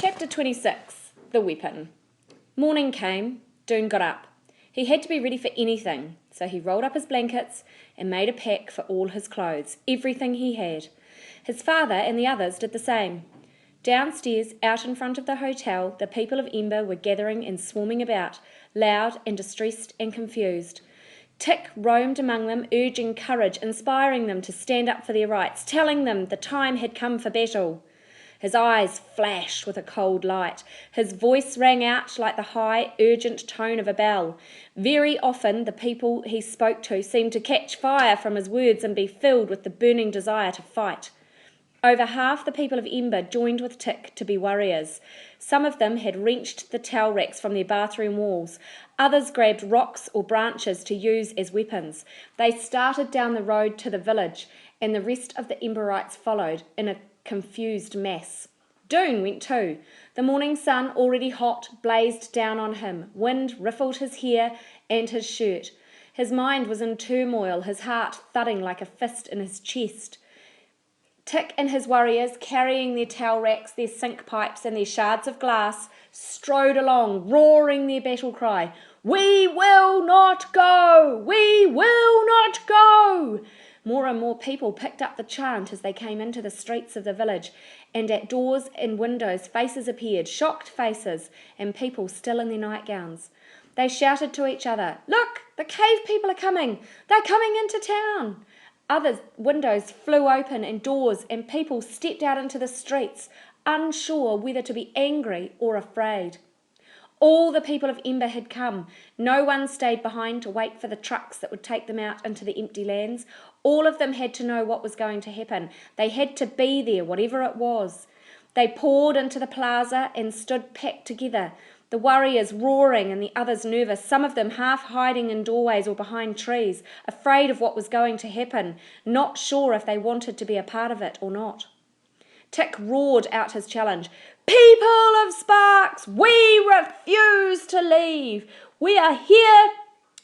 Chapter 26. The Weapon. Morning came. Doone got up. He had to be ready for anything, so he rolled up his blankets and made a pack for all his clothes, everything he had. His father and the others did the same. Downstairs, out in front of the hotel, the people of Ember were gathering and swarming about, loud and distressed and confused. Tick roamed among them, urging courage, inspiring them to stand up for their rights, telling them the time had come for battle. His eyes flashed with a cold light. His voice rang out like the high, urgent tone of a bell. Very often the people he spoke to seemed to catch fire from his words and be filled with the burning desire to fight. Over half the people of Ember joined with Tick to be warriors. Some of them had wrenched the towel racks from their bathroom walls. Others grabbed rocks or branches to use as weapons. They started down the road to the village, and the rest of the Emberites followed in a confused mass. Doone went too. The morning sun, already hot, blazed down on him. Wind riffled his hair and his shirt. His mind was in turmoil, his heart thudding like a fist in his chest. Tick and his warriors, carrying their towel racks, their sink pipes and their shards of glass, strode along, roaring their battle cry, "We will not go! We will not go!" More and more people picked up the chant as they came into the streets of the village, and at doors and windows faces appeared, shocked faces, and people still in their nightgowns. They shouted to each other, "Look, the cave people are coming! They're coming into town!" Other windows flew open and doors, and people stepped out into the streets, unsure whether to be angry or afraid. All the people of Ember had come. No one stayed behind to wait for the trucks that would take them out into the empty lands. All of them had to know what was going to happen. They had to be there, whatever it was. They poured into the plaza and stood packed together, the warriors roaring and the others nervous, some of them half hiding in doorways or behind trees, afraid of what was going to happen, not sure if they wanted to be a part of it or not. Tick roared out his challenge. "People of Sparks, we refuse to leave. We are here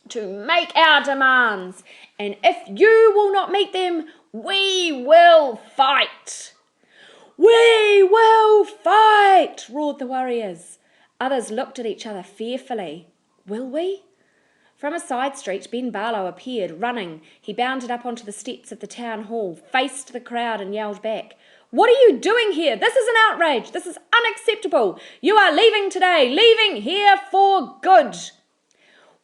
to make our demands, and if you will not meet them, we will fight." "We will fight!" roared the warriors. Others looked at each other fearfully. "Will we?" From a side street, Ben Barlow appeared, running. He bounded up onto the steps of the town hall, faced the crowd and yelled back, "What are you doing here? This is an outrage. This is unacceptable. You are leaving today, leaving here for good."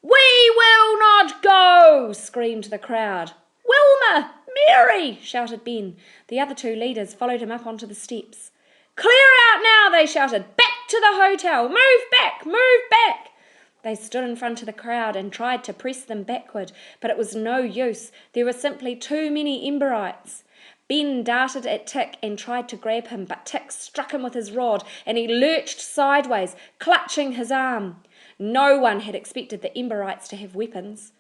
"We will not go!" screamed the crowd. "Wilma! Mary!" shouted Ben. The other two leaders followed him up onto the steps. "Clear out now!" they shouted. "Back to the hotel! Move back! Move back!" They stood in front of the crowd and tried to press them backward, but it was no use. There were simply too many Emberites. Ben darted at Tick and tried to grab him, but Tick struck him with his rod and he lurched sideways, clutching his arm. No one had expected the Emberites to have weapons.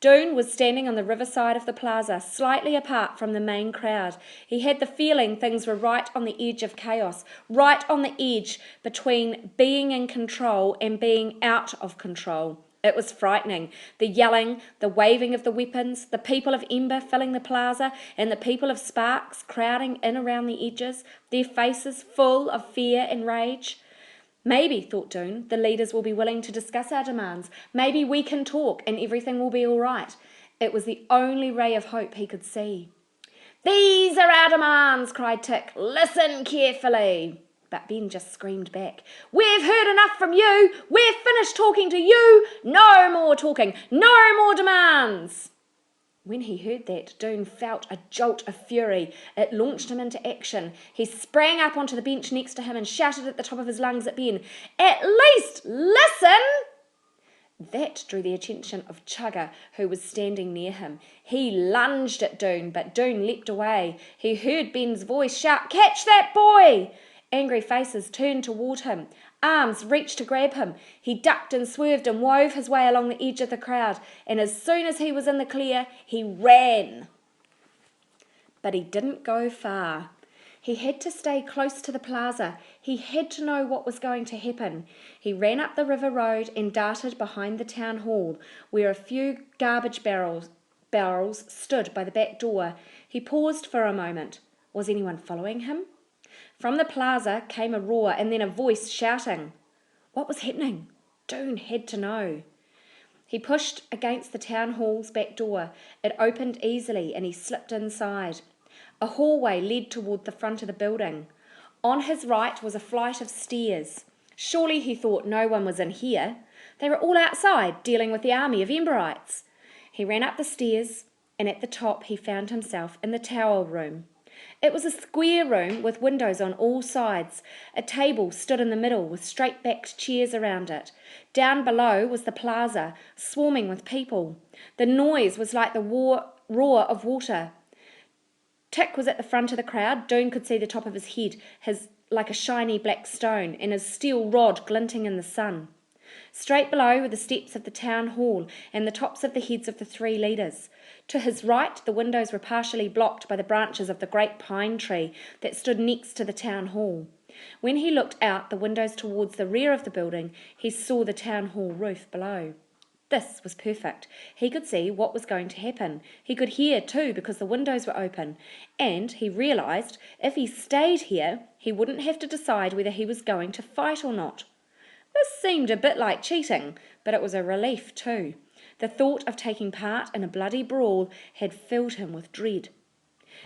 Doone was standing on the riverside of the plaza, slightly apart from the main crowd. He had the feeling things were right on the edge of chaos, right on the edge between being in control and being out of control. It was frightening. The yelling, the waving of the weapons, the people of Ember filling the plaza, and the people of Sparks crowding in around the edges, their faces full of fear and rage. Maybe, thought Doone, the leaders will be willing to discuss our demands. Maybe we can talk and everything will be all right. It was the only ray of hope he could see. "These are our demands," cried Tick. "Listen carefully." But Ben just screamed back, "We've heard enough from you. We're finished talking to you. No more talking. No more demands." When he heard that, Doone felt a jolt of fury. It launched him into action. He sprang up onto the bench next to him and shouted at the top of his lungs at Ben, "At least listen!" That drew the attention of Chugga, who was standing near him. He lunged at Doone, but Doone leapt away. He heard Ben's voice shout, "Catch that boy!" Angry faces turned toward him. Arms reached to grab him. He ducked and swerved and wove his way along the edge of the crowd, and as soon as he was in the clear, he ran. But he didn't go far. He had to stay close to the plaza. He had to know what was going to happen. He ran up the river road and darted behind the town hall, where a few garbage barrels stood by the back door. He paused for a moment. Was anyone following him? From the plaza came a roar and then a voice shouting. What was happening? Doone had to know. He pushed against the town hall's back door. It opened easily and he slipped inside. A hallway led toward the front of the building. On his right was a flight of stairs. Surely, he thought, no one was in here. They were all outside, dealing with the army of Emberites. He ran up the stairs, and at the top he found himself in the tower room. It was a square room with windows on all sides. A table stood in the middle with straight-backed chairs around it. Down below was the plaza, swarming with people. The noise was like the roar of water. Tick was at the front of the crowd. Doone could see the top of his head, like a shiny black stone, and his steel rod glinting in the sun. Straight below were the steps of the town hall and the tops of the heads of the three leaders. To his right, the windows were partially blocked by the branches of the great pine tree that stood next to the town hall. When he looked out the windows towards the rear of the building, he saw the town hall roof below. This was perfect. He could see what was going to happen. He could hear too because the windows were open. And he realised if he stayed here, he wouldn't have to decide whether he was going to fight or not. This seemed a bit like cheating, but it was a relief too. The thought of taking part in a bloody brawl had filled him with dread.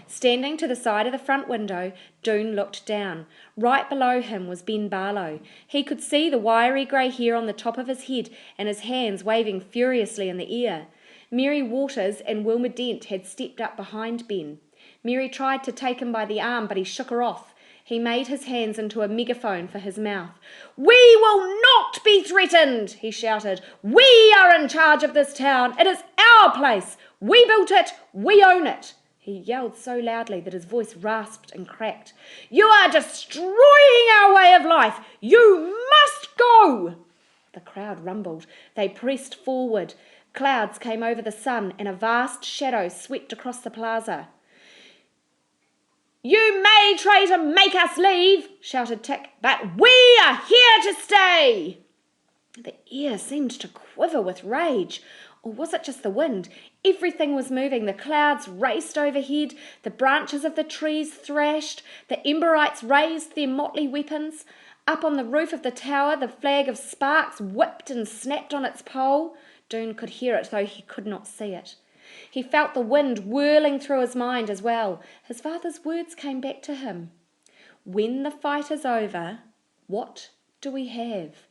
Standing to the side of the front window, Doone looked down. Right below him was Ben Barlow. He could see the wiry grey hair on the top of his head and his hands waving furiously in the air. Mary Waters and Wilma Dent had stepped up behind Ben. Mary tried to take him by the arm, but he shook her off. He made his hands into a megaphone for his mouth. "We will not be threatened," he shouted. "We are in charge of this town. It is our place. We built it. We own it." He yelled so loudly that his voice rasped and cracked. "You are destroying our way of life. You must go." The crowd rumbled. They pressed forward. Clouds came over the sun and a vast shadow swept across the plaza. "You may try to make us leave," shouted Tick, "but we are here to stay." The air seemed to quiver with rage. Or was it just the wind? Everything was moving. The clouds raced overhead. The branches of the trees thrashed. The Emberites raised their motley weapons. Up on the roof of the tower, the flag of sparks whipped and snapped on its pole. Doone could hear it, though he could not see it. He felt the wind whirling through his mind as well. His father's words came back to him. When the fight is over, what do we have?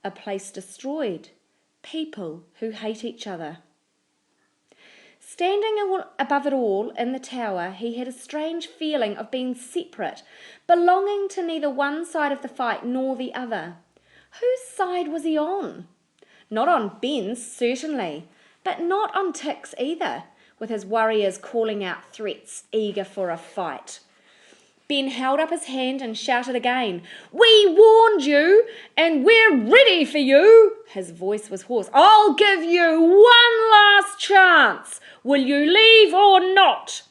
A place destroyed. People who hate each other. Standing above it all in the tower, he had a strange feeling of being separate, belonging to neither one side of the fight nor the other. Whose side was he on? Not on Ben's, certainly, but not on Tick's either, with his warriors calling out threats, eager for a fight. Ben held up his hand and shouted again, "We warned you, and we're ready for you." His voice was hoarse. "I'll give you one last chance. Will you leave or not?"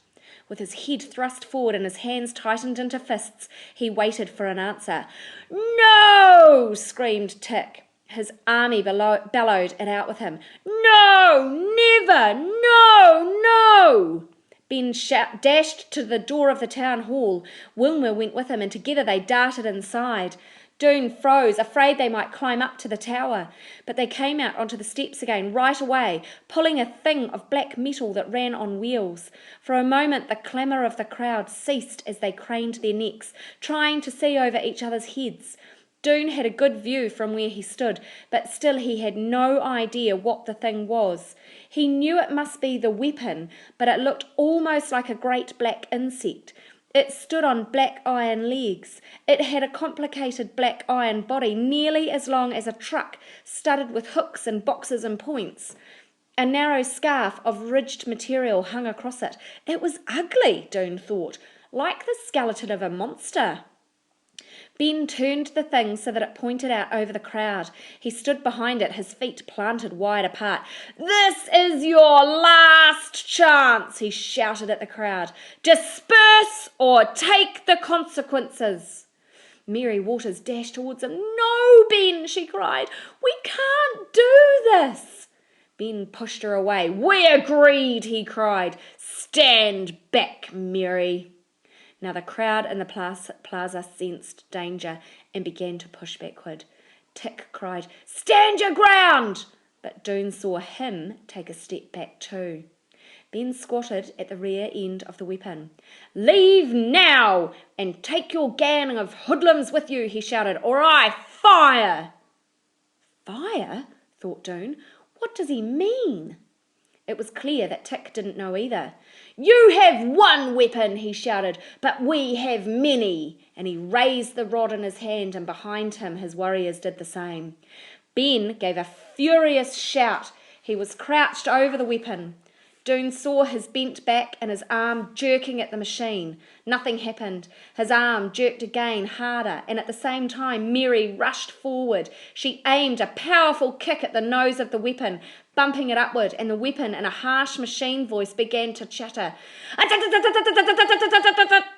With his head thrust forward and his hands tightened into fists, he waited for an answer. "No!" screamed Tick. His army bellowed it out with him. "No! Never! No! No!" Ben dashed to the door of the town hall. Wilma went with him, and together they darted inside. Doone froze, afraid they might climb up to the tower. But they came out onto the steps again right away, pulling a thing of black metal that ran on wheels. For a moment the clamour of the crowd ceased as they craned their necks, trying to see over each other's heads. Doone had a good view from where he stood, but still he had no idea what the thing was. He knew it must be the weapon, but it looked almost like a great black insect. It stood on black iron legs. It had a complicated black iron body, nearly as long as a truck, studded with hooks and boxes and points. A narrow scarf of ridged material hung across it. It was ugly, Doone thought, like the skeleton of a monster. Ben turned the thing so that it pointed out over the crowd. He stood behind it, his feet planted wide apart. "This is your last chance," he shouted at the crowd. "Disperse or take the consequences." Mary Waters dashed towards him. "No, Ben," she cried. "We can't do this." Ben pushed her away. "We agreed," he cried. "Stand back, Mary." Now the crowd in the plaza sensed danger and began to push backward. Tick cried, "Stand your ground!" But Doone saw him take a step back too. Ben squatted at the rear end of the weapon. "Leave now, and take your gang of hoodlums with you," he shouted, "or I fire!" Fire? Thought Doone. What does he mean? It was clear that Tick didn't know either. "You have one weapon," he shouted, "but we have many." And he raised the rod in his hand, and behind him his warriors did the same. Ben gave a furious shout. He was crouched over the weapon. Doone saw his bent back and his arm jerking at the machine. Nothing happened. His arm jerked again, harder, and at the same time Mary rushed forward. She aimed a powerful kick at the nose of the weapon, bumping it upward, and the weapon, in a harsh machine voice, began to chatter.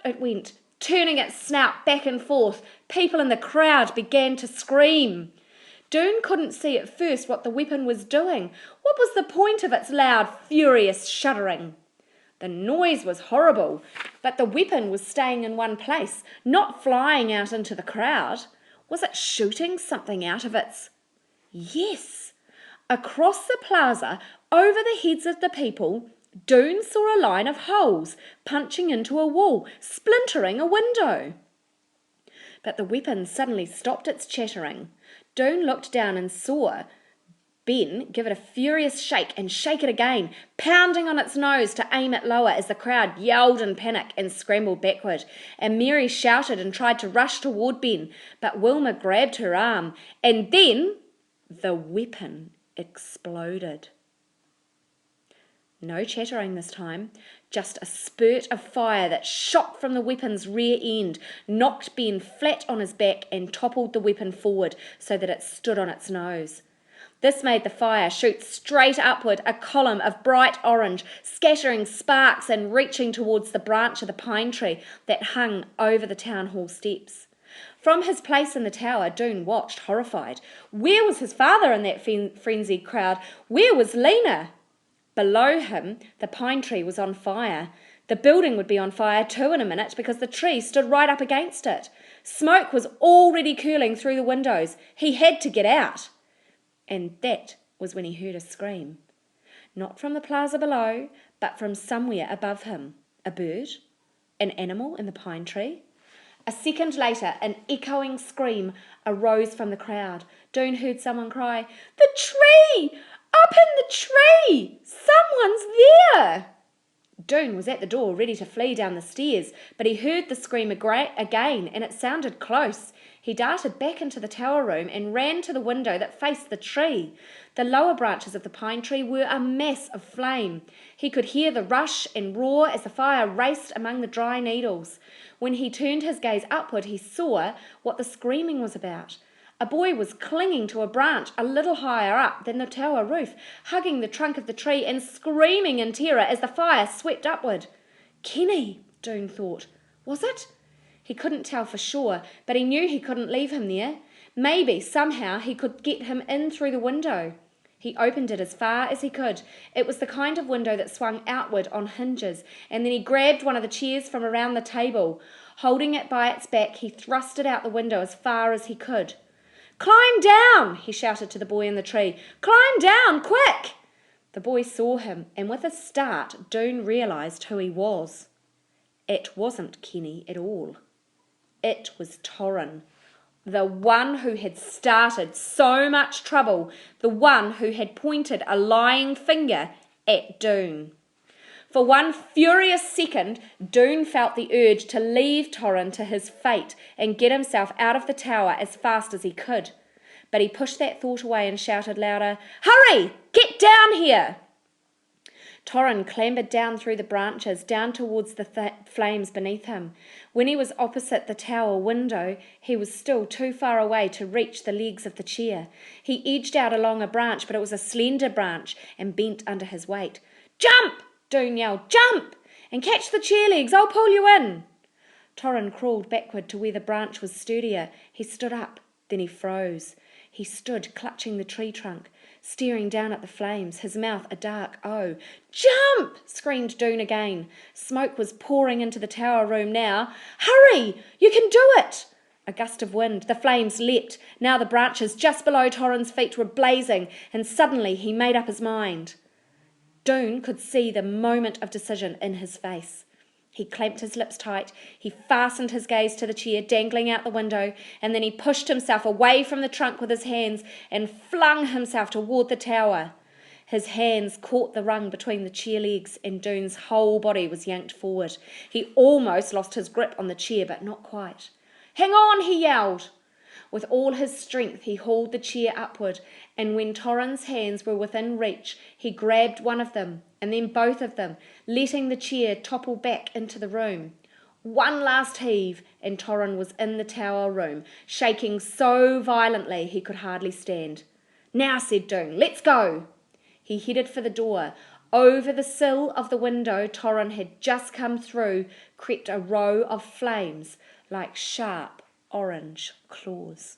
It went, turning its snout back and forth. People in the crowd began to scream. Doone couldn't see at first what the weapon was doing. What was the point of its loud, furious shuddering? The noise was horrible, but the weapon was staying in one place, not flying out into the crowd. Was it shooting something out of its... Yes! Across the plaza, over the heads of the people, Doone saw a line of holes punching into a wall, splintering a window. But the weapon suddenly stopped its chattering. Doone looked down and saw Ben give it a furious shake and shake it again, pounding on its nose to aim it lower as the crowd yelled in panic and scrambled backward. And Mary shouted and tried to rush toward Ben, but Wilma grabbed her arm, and then the weapon exploded. No chattering this time, just a spurt of fire that shot from the weapon's rear end, knocked Ben flat on his back and toppled the weapon forward so that it stood on its nose. This made the fire shoot straight upward, a column of bright orange, scattering sparks and reaching towards the branch of the pine tree that hung over the town hall steps. From his place in the tower, Doone watched, horrified. Where was his father in that frenzied crowd? Where was Lena? Below him, the pine tree was on fire. The building would be on fire too in a minute because the tree stood right up against it. Smoke was already curling through the windows. He had to get out. And that was when he heard a scream. Not from the plaza below, but from somewhere above him. A bird? An animal in the pine tree? A second later, an echoing scream arose from the crowd. Doone heard someone cry, "The tree! Up in the tree! Someone's there!" Doone was at the door, ready to flee down the stairs, but he heard the scream again, and it sounded close. He darted back into the tower room and ran to the window that faced the tree. The lower branches of the pine tree were a mass of flame. He could hear the rush and roar as the fire raced among the dry needles. When he turned his gaze upward, he saw what the screaming was about. A boy was clinging to a branch a little higher up than the tower roof, hugging the trunk of the tree and screaming in terror as the fire swept upward. Kenny, Doone thought. Was it? He couldn't tell for sure, but he knew he couldn't leave him there. Maybe, somehow, he could get him in through the window. He opened it as far as he could. It was the kind of window that swung outward on hinges, and then he grabbed one of the chairs from around the table. Holding it by its back, he thrust it out the window as far as he could. "Climb down!" he shouted to the boy in the tree. "Climb down, quick!" The boy saw him, and with a start, Doone realised who he was. It wasn't Kenny at all. It was Torrin, the one who had started so much trouble, the one who had pointed a lying finger at Doone. For one furious second, Doone felt the urge to leave Torrin to his fate and get himself out of the tower as fast as he could. But he pushed that thought away and shouted louder, "Hurry! Get down here!" Torrin clambered down through the branches, down towards the flames beneath him. When he was opposite the tower window, he was still too far away to reach the legs of the chair. He edged out along a branch, but it was a slender branch and bent under his weight. "Jump!" Doone yelled. "Jump! And catch the chair legs, I'll pull you in." Torrin crawled backward to where the branch was sturdier. He stood up, then he froze. He stood clutching the tree trunk, staring down at the flames, his mouth a dark O. "Jump!" screamed Doone again. Smoke was pouring into the tower room now. "Hurry! You can do it!" A gust of wind. The flames leapt. Now the branches just below Torrin's feet were blazing, and suddenly he made up his mind. Doone could see the moment of decision in his face. He clamped his lips tight, he fastened his gaze to the chair dangling out the window, and then he pushed himself away from the trunk with his hands and flung himself toward the tower. His hands caught the rung between the chair legs, and Doone's whole body was yanked forward. He almost lost his grip on the chair, but not quite. "Hang on!" he yelled. With all his strength he hauled the chair upward, and when Torrin's hands were within reach, he grabbed one of them, and then both of them, letting the chair topple back into the room. One last heave, and Torrin was in the tower room, shaking so violently he could hardly stand. "Now," said Doone, "let's go." He headed for the door. Over the sill of the window Torrin had just come through crept a row of flames like sharp orange claws.